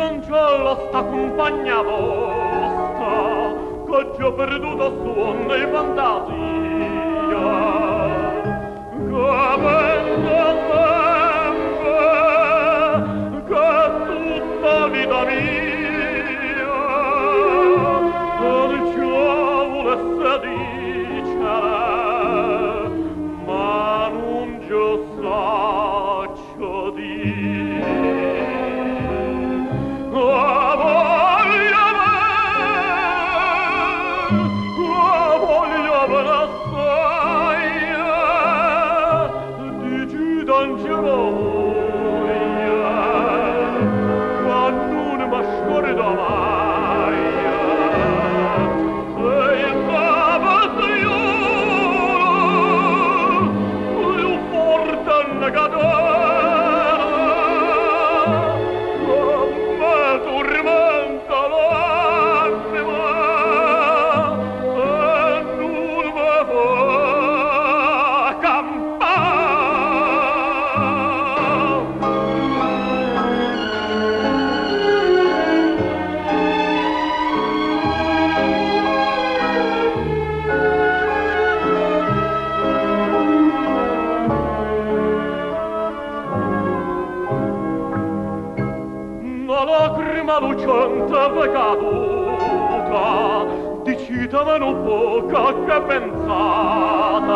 doncella sta compagna vostra, che già perduto suona e fantasia, che venga sempre, che tutta vita mia, il ciò volesse dicere, ma non già saccio dire. Lucente caduta, dicitemi un po' che pensate.